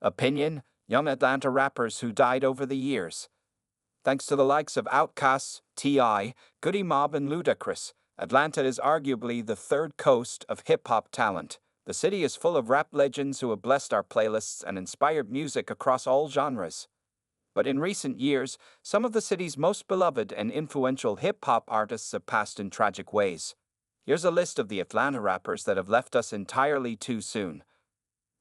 Opinion: young Atlanta rappers who died over the years. Thanks to the likes of Outkast, T.I., Goody Mob, and Ludacris, Atlanta is arguably the third coast of hip-hop talent. The city is full of rap legends who have blessed our playlists and inspired music across all genres. But in recent years, some of the city's most beloved and influential hip-hop artists have passed in tragic ways. Here's a list of the Atlanta rappers that have left us entirely too soon.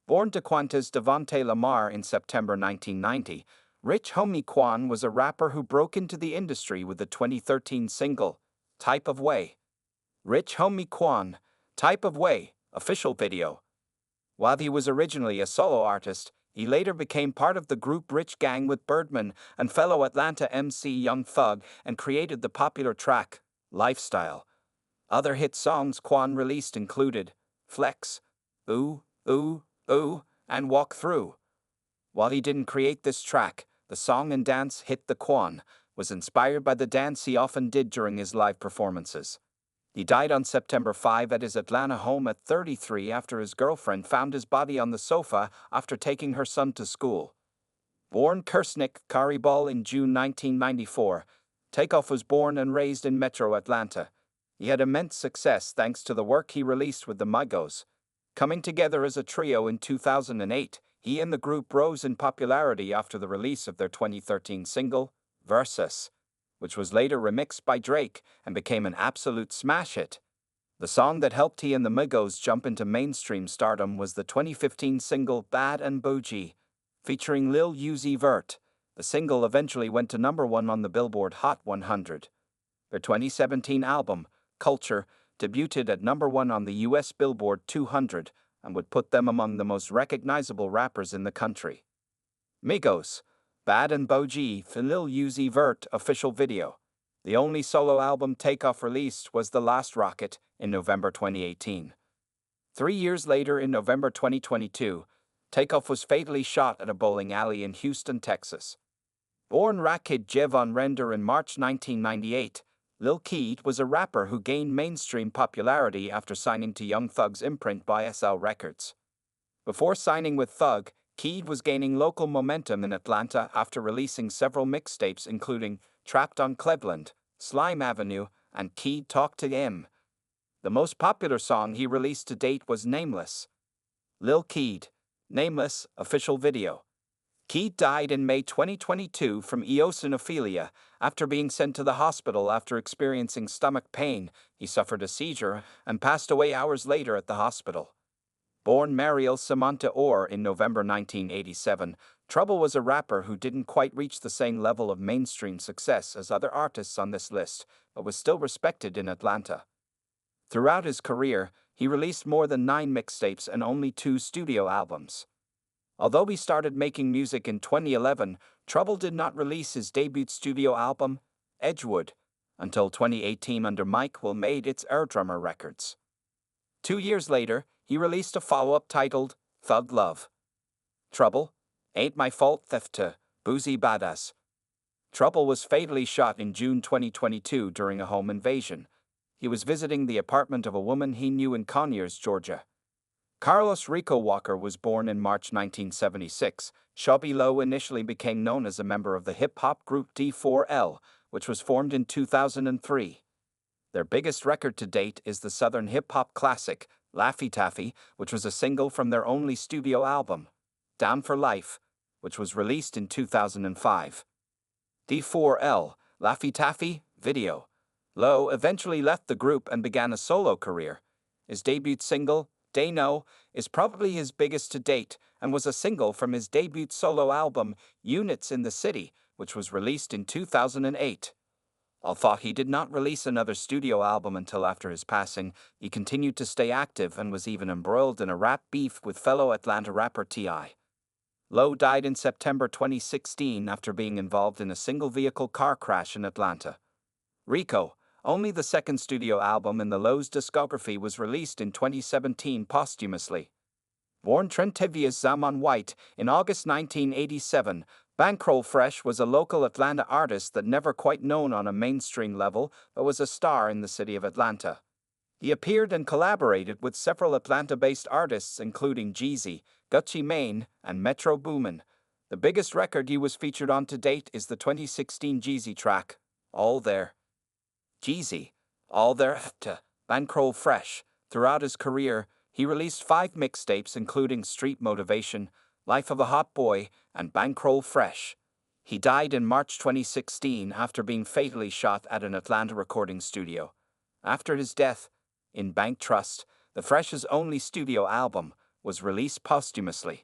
Born DeQuantas Devontae Lamar in September 1990, Rich Homie Quan was a rapper who broke into the industry with the 2013 single, Type of Way. Rich Homie Quan, Type of Way, official video. While he was originally a solo artist, he later became part of the group Rich Gang with Birdman and fellow Atlanta MC Young Thug and created the popular track, Lifestyle. Other hit songs Quan released included Flex, Ooh, Ooh, Ooh, and Walk Through. While he didn't create this track, the song and dance hit The Quan was inspired by the dance he often did during his live performances. He died on September 5 at his Atlanta home at 33 after his girlfriend found his body on the sofa after taking her son to school. Born Kersnick Karibal in June 1994, Takeoff was born and raised in Metro Atlanta. He had immense success thanks to the work he released with the Migos. Coming together as a trio in 2008, he and the group rose in popularity after the release of their 2013 single, Versus, which was later remixed by Drake and became an absolute smash hit. The song that helped he and the Migos jump into mainstream stardom was the 2015 single Bad and Bougie, featuring Lil Uzi Vert. The single eventually went to #1 on the Billboard Hot 100. Their 2017 album, Culture, debuted at #1 on the US Billboard 200 and would put them among the most recognizable rappers in the country. Migos, Bad and Bougie for Lil Uzi Vert official video. The only solo album Takeoff released was The Last Rocket in November 2018. 3 years later, in November 2022, Takeoff was fatally shot at a bowling alley in Houston, Texas. Born Rakid Jevon Render in March 1998, Lil Keed was a rapper who gained mainstream popularity after signing to Young Thug's imprint YSL Records. Before signing with Thug, Keed was gaining local momentum in Atlanta after releasing several mixtapes including Trapped on Cleveland, Slime Avenue, and Keed Talk to M. The most popular song he released to date was Nameless. Lil Keed, Nameless, official video. Keed died in May 2022 from eosinophilia after being sent to the hospital after experiencing stomach pain. He suffered a seizure and passed away hours later at the hospital. Born Mariel Samantha Orr in November 1987, Trouble was a rapper who didn't quite reach the same level of mainstream success as other artists on this list, but was still respected in Atlanta. Throughout his career, he released more than 9 mixtapes and only 2 studio albums. Although he started making music in 2011, Trouble did not release his debut studio album, Edgewood, until 2018 under Mike Will Made Its Airdrummer Records. 2 years later, he released a follow-up titled Thug Love. Trouble, Ain't My Fault Theft to Boozy Badass. Trouble was fatally shot in June 2022 during a home invasion. He was visiting the apartment of a woman he knew in Conyers, Georgia. Carlos Rico Walker was born in March 1976. Shawby Low initially became known as a member of the hip-hop group D4L, which was formed in 2003. Their biggest record to date is the southern hip-hop classic, Laffy Taffy, which was a single from their only studio album, Down for Life, which was released in 2005. D4L, Laffy Taffy, video. Low eventually left the group and began a solo career. His debut single, They Know, is probably his biggest to date and was a single from his debut solo album, Units in the City, which was released in 2008. Although he did not release another studio album until after his passing, he continued to stay active and was even embroiled in a rap beef with fellow Atlanta rapper T.I. Low died in September 2016 after being involved in a single-vehicle car crash in Atlanta. Rico, only the second studio album in the Low's discography, was released in 2017 posthumously. Born Trentavious Zaman White in August 1987, Bankroll Fresh was a local Atlanta artist that never quite known on a mainstream level, but was a star in the city of Atlanta. He appeared and collaborated with several Atlanta-based artists including Jeezy, Gucci Mane, and Metro Boomin. The biggest record he was featured on to date is the 2016 Jeezy track, All There. Jeezy, All There, to Bankroll Fresh. Throughout his career, he released 5 mixtapes including Street Motivation, Life of a Hot Boy, and Bankroll Fresh. He died in March 2016 after being fatally shot at an Atlanta recording studio. After his death, In Bank Trust, the Fresh's only studio album, was released posthumously.